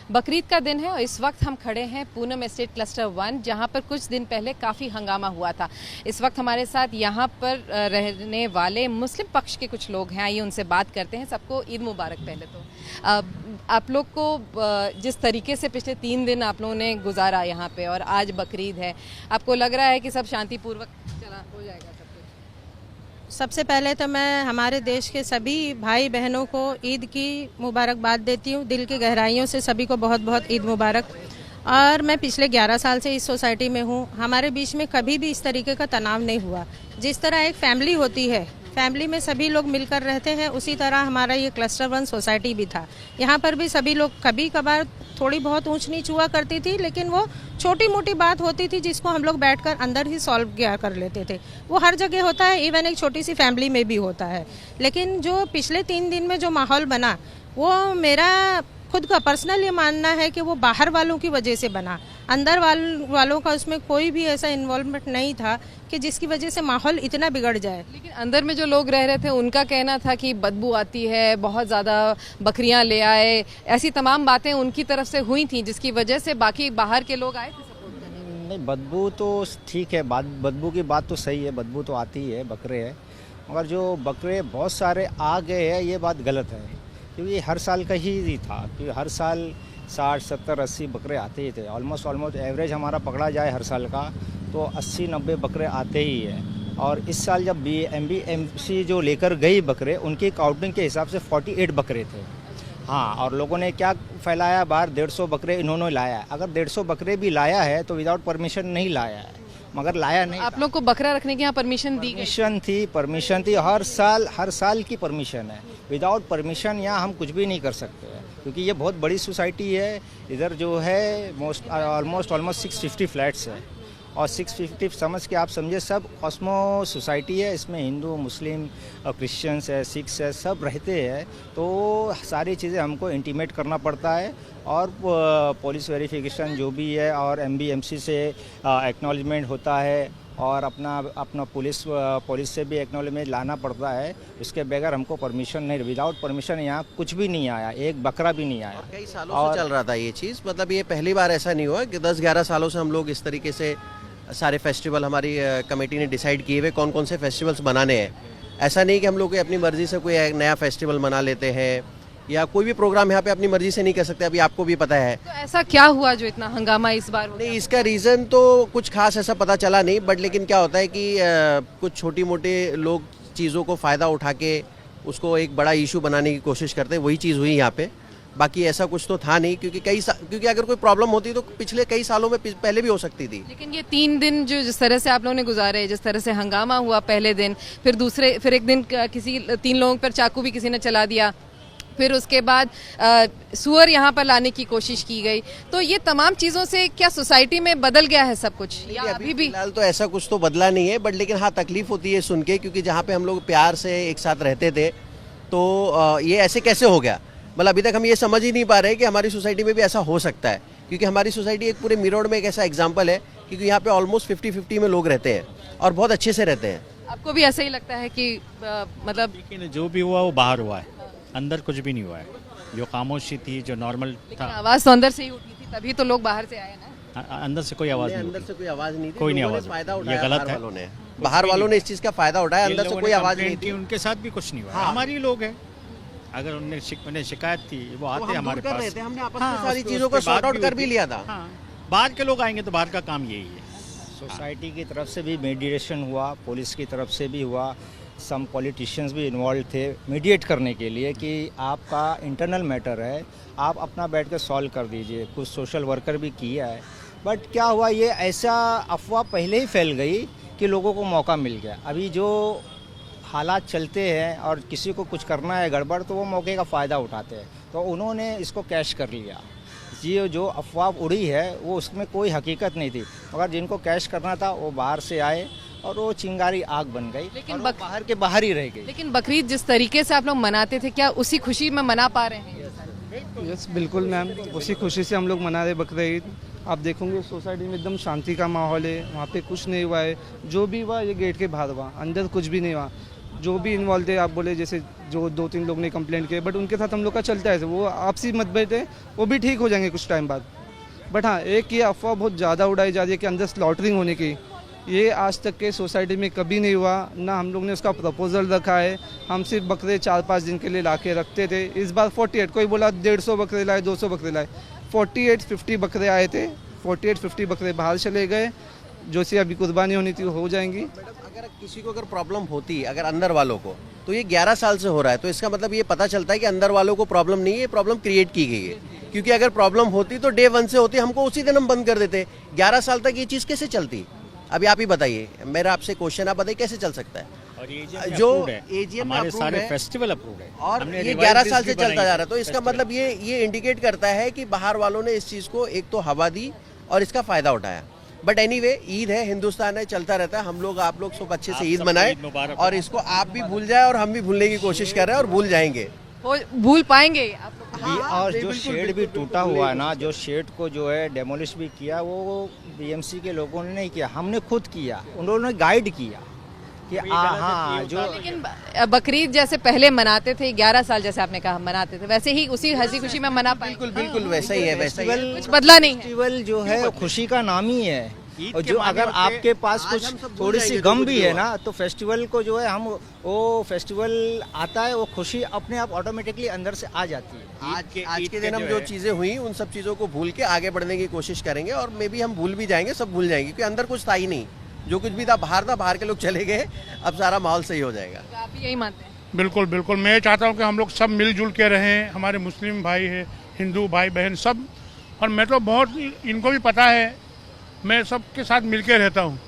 बकरीद का दिन है और इस वक्त हम खड़े हैं पूनम एस्टेट क्लस्टर 1, जहां पर कुछ दिन पहले काफ़ी हंगामा हुआ था। इस वक्त हमारे साथ यहां पर रहने वाले मुस्लिम पक्ष के कुछ लोग हैं, आइए उनसे बात करते हैं। सबको ईद मुबारक। पहले तो आप लोग को जिस तरीके से पिछले 3 दिन आप लोगों ने गुजारा यहाँ पे और आज बकरीद है, आपको लग रहा है कि सब शांतिपूर्वक चला हो जाएगा सब कुछ? सबसे पहले तो मैं हमारे देश के सभी भाई बहनों को ईद की मुबारकबाद देती हूँ। दिल की गहराइयों से सभी को बहुत बहुत ईद मुबारक। और मैं पिछले 11 साल से इस सोसाइटी में हूँ। हमारे बीच में कभी भी इस तरीके का तनाव नहीं हुआ। जिस तरह एक फैमिली होती है, फैमिली में सभी लोग मिलकर रहते हैं, उसी तरह हमारा ये क्लस्टर 1 सोसाइटी भी था। यहाँ पर भी सभी लोग, कभी कभार थोड़ी बहुत ऊंच नीच हुआ करती थी, लेकिन वो छोटी मोटी बात होती थी जिसको हम लोग बैठकर अंदर ही सॉल्व किया कर लेते थे। वो हर जगह होता है, इवन एक छोटी सी फैमिली में भी होता है। लेकिन जो पिछले 3 दिन में जो माहौल बना, वो मेरा खुद का पर्सनल ये मानना है कि वो बाहर वालों की वजह से बना। अंदर वालों का उसमें कोई भी ऐसा इन्वॉल्वमेंट नहीं था कि जिसकी वजह से माहौल इतना बिगड़ जाए। लेकिन अंदर में जो लोग रह रहे थे उनका कहना था कि बदबू आती है, बहुत ज़्यादा बकरियां ले आए, ऐसी तमाम बातें उनकी तरफ से हुई थी, जिसकी वजह से बाकी बाहर के लोग आए थे सपोर्ट करने। नहीं, बदबू तो ठीक है, बदबू की बात तो सही है, बदबू तो आती है, बकरे है। मगर जो बकरे बहुत सारे आ गए हैं, ये बात गलत है, क्योंकि हर साल का ही था। क्योंकि हर साल 60, 70, 80 बकरे आते ही थे। ऑलमोस्ट एवरेज हमारा पकड़ा जाए हर साल का तो 80-90 बकरे आते ही है। और इस साल जब MBMC जो लेकर गई बकरे, उनकी काउंटिंग के हिसाब से 48 बकरे थे। हाँ, और लोगों ने क्या फैलाया बाहर, 150 बकरे इन्होंने लाया है। अगर 150 बकरे भी लाया है तो विदाउट परमिशन नहीं लाया है, मगर लाया नहीं। आप लोग को बकरा रखने की यहाँ परमिशन दी गई? परमिशन थी। हर साल की परमिशन है। विदाउट परमिशन यहाँ हम कुछ भी नहीं कर सकते हैं, क्योंकि ये बहुत बड़ी सोसाइटी है। इधर जो है ऑलमोस्ट 650 फ्लैट्स है, और 650 समझ के आप समझे सब कॉस्मो सोसाइटी है। इसमें हिंदू, मुस्लिम, क्रिश्चियंस है, सिख्स है, सब रहते हैं। तो सारी चीज़ें हमको इंटीमेट करना पड़ता है, और पुलिस वेरिफिकेशन जो भी है, और MBMC से एक्नॉलेजमेंट होता है, और अपना पुलिस से भी एक्नॉलेजमेंट लाना पड़ता है। उसके बगैर हमको परमिशन नहीं, विदाउट परमिशन यहाँ कुछ भी नहीं आया, एक बकरा भी नहीं आया। और कई सालों से चल रहा था ये चीज़, मतलब ये पहली बार ऐसा नहीं हुआ कि 10-11 सालों से हम लोग इस तरीके से सारे फेस्टिवल हमारी कमेटी ने डिसाइड किए हुए कौन कौन से फेस्टिवल्स बनाने हैं। ऐसा नहीं कि हम लोग अपनी मर्जी से कोई नया फेस्टिवल मना लेते हैं, या कोई भी प्रोग्राम यहाँ पे अपनी मर्जी से नहीं कर सकते। अभी आपको भी पता है। तो ऐसा क्या हुआ जो इतना हंगामा इस बार हो गया? नहीं, इसका रीज़न तो कुछ खास ऐसा पता चला नहीं, बट लेकिन क्या होता है कि कुछ छोटी मोटे लोग चीज़ों को फ़ायदा उठा के उसको एक बड़ा इशू बनाने की कोशिश करते हैं। वही चीज़ हुई यहाँ पे, बाकी ऐसा कुछ तो था नहीं। क्योंकि अगर कोई प्रॉब्लम होती तो पिछले कई सालों में पहले भी हो सकती थी। लेकिन ये 3 दिन जो जिस तरह से आप लोगों ने गुजारे, जिस तरह से हंगामा हुआ पहले दिन, फिर एक दिन किसी 3 लोगों पर चाकू भी किसी ने चला दिया, फिर उसके बाद सुअर यहाँ पर लाने की कोशिश की गई, तो ये तमाम चीज़ों से क्या सोसाइटी में बदल गया है सब कुछ, या अभी भी? फिलहाल तो ऐसा कुछ तो बदला नहीं है, बट लेकिन हाँ, तकलीफ होती है सुन के, क्योंकि जहाँ पे हम लोग प्यार से एक साथ रहते थे, तो ये ऐसे कैसे हो गया। मतलब अभी तक हम ये समझ ही नहीं पा रहे कि हमारी सोसाइटी में भी ऐसा हो सकता है, क्योंकि हमारी सोसाइटी एक पूरे मिरोड में एक ऐसा एग्जाम्पल है, क्योंकि यहाँ पे ऑलमोस्ट 50-50 में लोग रहते हैं, और बहुत अच्छे से रहते हैं। आपको भी ऐसा ही लगता है कि मतलब? लेकिन जो भी हुआ वो बाहर हुआ है, अंदर कुछ भी नहीं हुआ है। जो खामोशी थी, जो नॉर्मल था, आवाज़ तो अंदर से ही उठी थी, तभी तो लोग बाहर से आए ना। अंदर से कोई आवाज़ नहीं, अंदर से कोई आवाज़ नहीं थी, कोई नहीं आवाज़। फायदा ये उठाया गलत है। बाहर वालों ने इस चीज़ का फायदा उठाया, अंदर से कोई आवाज़ नहीं थी। उनके साथ भी कुछ नहीं हुआ। हाँ। हमारी लोग हैं, अगर उन्हें शिकायत थी वो आते हमारे पास। हमने आपस में सारी चीज़ों को सॉर्ट आउट कर भी लिया था। बाहर के लोग आएंगे तो बाहर का काम यही है। सोसाइटी की तरफ से भी मीडिएशन हुआ, पुलिस की तरफ से भी हुआ, सम पॉलिटिशियंस भी इन्वॉल्व थे मीडिएट करने के लिए कि आपका इंटरनल मैटर है, आप अपना बैठ कर सॉल्व कर दीजिए। कुछ सोशल वर्कर भी किया है, बट क्या हुआ, ये ऐसा अफवाह पहले ही फैल गई कि लोगों को मौका मिल गया। अभी जो हालात चलते हैं और किसी को कुछ करना है गड़बड़, तो वो मौके का फ़ायदा उठाते हैं, तो उन्होंने इसको कैश कर लिया। ये जो अफवाह उड़ी है वो उसमें कोई हकीकत नहीं थी, मगर जिनको कैश करना था वो बाहर से आए, और वो चिंगारी आग बन गई, लेकिन बाहर के बाहर ही रह गई। लेकिन बकरीद जिस तरीके से आप लोग मनाते थे, क्या उसी खुशी में मना पा रहे हैं? यस, बिल्कुल मैम, उसी खुशी से हम लोग मना रहे बकरीद। आप देखोगे सोसाइटी में एकदम शांति का माहौल है, वहाँ पे कुछ नहीं हुआ है। जो भी हुआ ये गेट के बाहर हुआ, अंदर कुछ भी नहीं हुआ। जो भी इन्वॉल्व थे, आप बोले जैसे जो 2-3 लोग ने कंप्लेंट किए, बट उनके साथ हम लोग का चलता है, वो आपसी मतभेद है, वो भी ठीक हो जाएंगे कुछ टाइम बाद। बट हाँ, एक ये अफवाह बहुत ज़्यादा उड़ाई जा रही है कि अंदर स्लॉटरिंग होने की, ये आज तक के सोसाइटी में कभी नहीं हुआ, ना हम लोग ने उसका प्रपोजल रखा है। हम सिर्फ बकरे 4-5 दिन के लिए ला के रखते थे। इस बार 48, कोई बोला 150 बकरे लाए, 200 बकरे लाए, 48-50 बकरे आए थे। 48-50 बकरे बाहर चले गए, जो सी अभी कुर्बानी होनी थी हो जाएंगी। अगर किसी को अगर प्रॉब्लम होती अगर अंदर वालों को, तो ये 11 साल से हो रहा है, तो इसका मतलब ये पता चलता है कि अंदर वालों को प्रॉब्लम नहीं है, ये प्रॉब्लम क्रिएट की गई है। क्योंकि अगर प्रॉब्लम होती तो डे 1 से होती, हमको उसी दिन हम बंद कर देते। 11 साल तक ये चीज़ कैसे चलती? अभी आप ही बताइए, मेरा आपसे क्वेश्चन, आप बताइए कैसे चल सकता है? और जो एजीएम हमारे सारे फेस्टिवल अप्रूव्ड है और ये 11 साल से चलता जा रहा है, तो इसका मतलब ये इंडिकेट करता है कि बाहर वालों ने इस चीज़ को एक तो हवा दी और इसका फ़ायदा उठाया। बट एनीवे, ईद है, हिंदुस्तान है, चलता रहता है। हम लोग, आप लोग सब अच्छे से ईद मनाए और इसको आप भी भूल जाए और हम भी भूलने की कोशिश कर रहे हैं और भूल जाएंगे। भूल पाएंगे आप लोग? और जो शेड भी टूटा हुआ है ना, जो शेड को जो है डेमोलिश भी किया, वो बीएमसी के लोगों ने नहीं किया, हमने खुद किया। उन्होंने गाइड किया कि हाँ, जो लेकिन बकरीद जैसे पहले मनाते थे, 11 साल जैसे आपने कहा मनाते थे, वैसे ही उसी हंसी खुशी में मना पाए? बिल्कुल वैसा ही है, वैसा ही है। कुछ बदला नहीं है। फेस्टिवल जो है खुशी का नाम ही है। और जो अगर आपके पास कुछ थोड़ी सी गम भी है ना, तो फेस्टिवल को जो है हम, वो फेस्टिवल आता है, वो खुशी अपने आप ऑटोमेटिकली अंदर से आ जाती है। आज के दिन हम जो चीज़ें हुई उन सब चीज़ों को भूल के आगे बढ़ने की कोशिश करेंगे और मे बी हम भूल भी जाएंगे, सब भूल जाएंगे, क्योंकि अंदर कुछ था ही नहीं। जो कुछ भी था, बाहर के लोग चले गए, अब सारा माहौल सही हो जाएगा। तो आप यही मानते हैं? बिल्कुल बिल्कुल, मैं चाहता हूँ कि हम लोग सब मिलजुल के रहें, हमारे मुस्लिम भाई है, हिंदू भाई बहन सब। और मैं तो बहुत, इनको भी पता है, मैं सबके साथ मिलके रहता हूँ।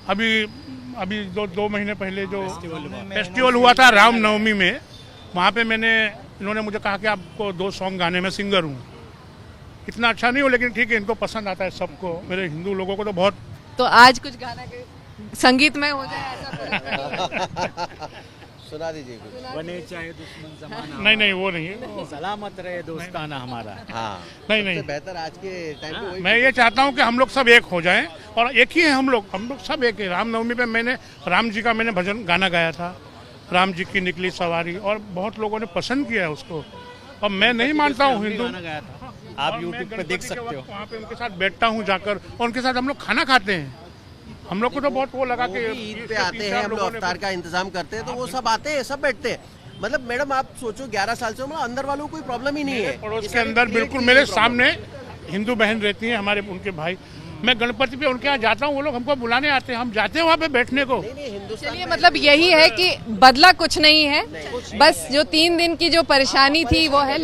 अभी दो महीने पहले जो फेस्टिवल हुआ था रामनवमी में, वहाँ पे इन्होंने मुझे कहा कि आपको 2 सॉन्ग गाने में सिंगर हूँ। इतना अच्छा नहीं हो, लेकिन ठीक है, इनको पसंद आता है सबको, मेरे हिंदू लोगों को तो बहुत। तो आज कुछ गाना के संगीतमय हो जाए ऐसा सुना दीजिए कुछ। बने चाहे दुश्मन ज़माना, नहीं वो नहीं, सलामत रहे दोस्ताना हमारा। हाँ, नहीं बेहतर आज के टाइम पे वही। मैं ये चाहता हूँ कि हम लोग सब एक हो जाएं, और एक ही है हम लोग सब एक है। रामनवमी पे मैंने राम जी का भजन गाना गाया था, राम जी की निकली सवारी, और बहुत लोगों ने पसंद किया है उसको। और मैं नहीं मानता हूँ हिंदू, आप यूट्यूब पे देख सकते हो। वहाँ पे उनके साथ बैठता हूँ जाकर, और उनके साथ हम लोग खाना खाते हैं। हम लोग को तो बहुत वो लगा कि ईद पे आते हैं, हम लोग अफ्तार का इंतजाम करते हैं, तो वो सब आते हैं, सब बैठते हैं। मतलब मैडम आप सोचो, 11 साल से मतलब अंदर वालों को कोई प्रॉब्लम ही नहीं है। पड़ोस के अंदर बिल्कुल मेरे सामने हिंदू बहन रहती हैं, हमारे उनके भाई। मैं गणपति पे उनके यहाँ जाता हूँ, वो लोग हमको बुलाने आते हैं, हम जाते हैं वहाँ पे बैठने को। चलिए, मतलब यही है कि बदला कुछ नहीं है, बस जो 3 दिन की जो परेशानी थी वो है,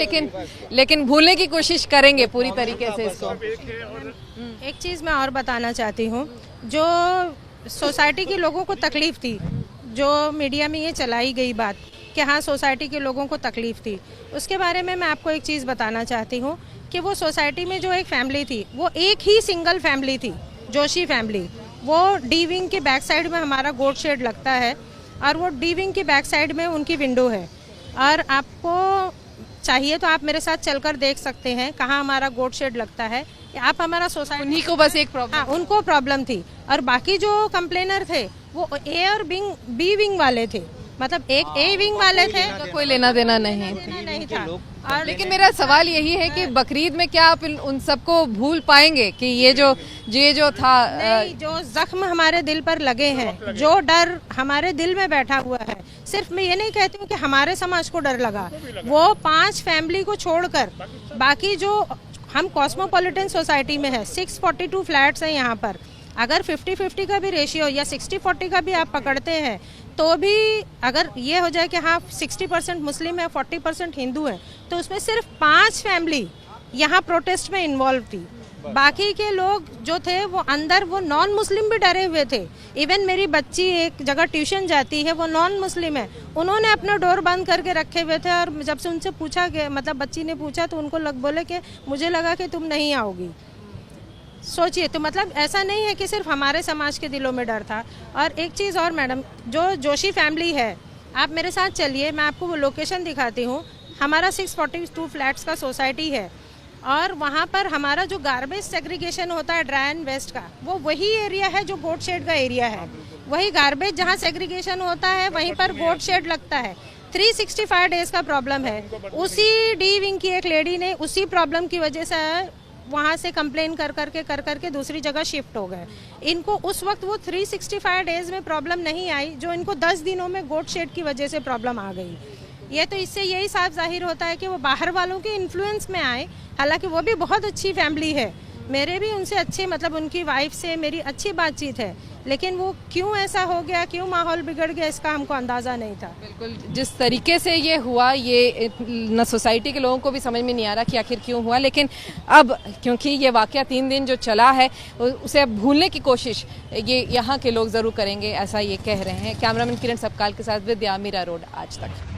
लेकिन भूलने की कोशिश करेंगे पूरी तरीके से इसको। एक चीज़ मैं और बताना चाहती हूँ, जो सोसाइटी के लोगों को तकलीफ़ थी, जो मीडिया में ये चलाई गई बात कि हाँ सोसाइटी के लोगों को तकलीफ़ थी, उसके बारे में मैं आपको एक चीज़ बताना चाहती हूँ कि वो सोसाइटी में जो एक फैमिली थी, वो एक ही सिंगल फैमिली थी, जोशी फैमिली। वो डी विंग के बैक साइड में हमारा गोट शेड लगता है, और वो डी विंग के बैक साइड में उनकी विंडो है। और आपको चाहिए तो आप मेरे साथ चलकर देख सकते हैं कहाँ हमारा गोट शेड लगता है। आप हमारा सोसाइटी, उन्हीं को बस एक प्रॉब्लम, हाँ उनको प्रॉब्लम थी, और बाकी जो कंप्लेनर थे वो ए और बी विंग वाले थे, मतलब एक ए विंग वाले थे, कोई लेना देना नहीं था। और लेकिन मेरा सवाल यही है कि बकरीद में क्या आप उन सबको भूल पाएंगे कि ये जो था, नहीं, जो जख्म हमारे दिल पर लगे हैं, जो डर हमारे दिल में बैठा हुआ है, सिर्फ मैं ये नहीं कहती हूँ कि हमारे समाज को डर लगा, वो 5 फैमिली को छोड़कर बाकी जो, हम कॉस्मोपॉलिटन सोसाइटी में है, 642 फ्लैट्स हैं यहाँ पर। अगर 50-50 का भी रेशियो या 60-40 का भी आप पकड़ते हैं, तो भी अगर ये हो जाए कि हाँ 60% मुस्लिम है, 40% हिंदू है, तो उसमें सिर्फ 5 फैमिली यहाँ प्रोटेस्ट में इन्वॉल्व थी। बाकी के लोग जो थे वो अंदर, वो नॉन मुस्लिम भी डरे हुए थे। इवन मेरी बच्ची एक जगह ट्यूशन जाती है, वो नॉन मुस्लिम है, उन्होंने अपना डोर बंद करके रखे हुए थे, और जब से उनसे पूछा गया, मतलब बच्ची ने पूछा, तो उनको बोले कि मुझे लगा कि तुम नहीं आओगी। सोचिए, तो मतलब ऐसा नहीं है कि सिर्फ हमारे समाज के दिलों में डर था। और एक चीज़ और मैडम, जो जोशी फैमिली है, आप मेरे साथ चलिए, मैं आपको वो लोकेशन दिखाती हूँ। हमारा 642 फ्लैट्स का सोसाइटी है, और वहाँ पर हमारा जो गार्बेज सेग्रीगेशन होता है ड्राई एंड वेस्ट का, वो वही एरिया है जो गोट शेड का एरिया है। वही गार्बेज जहाँ सेग्रीगेशन होता है वहीं पर गोट शेड लगता है। 365 डेज का प्रॉब्लम है। उसी डी विंग की एक लेडी ने उसी प्रॉब्लम की वजह से वहाँ से कंप्लेन कर करके दूसरी जगह शिफ्ट हो गए। इनको उस वक्त वो 365 डेज में प्रॉब्लम नहीं आई जो इनको 10 दिनों में गोट शेड की वजह से प्रॉब्लम आ गई। ये तो इससे यही साफ जाहिर होता है कि वो बाहर वालों के इन्फ्लुएंस में आए। हालांकि वो भी बहुत अच्छी फैमिली है, मेरे भी उनसे अच्छे मतलब उनकी वाइफ से मेरी अच्छी बातचीत है, लेकिन वो क्यों ऐसा हो गया, क्यों माहौल बिगड़ गया, इसका हमको अंदाज़ा नहीं था। बिल्कुल, जिस तरीके से ये हुआ ये न सोसाइटी के लोगों को भी समझ में नहीं आ रहा कि आखिर क्यों हुआ। लेकिन अब क्योंकि ये वाकया 3 दिन जो चला है उसे भूलने की कोशिश ये यहाँ के लोग ज़रूर करेंगे, ऐसा ये कह रहे हैं। कैमरामैन किरण सबकाल के साथ विद्या मीरा रोड, आज तक।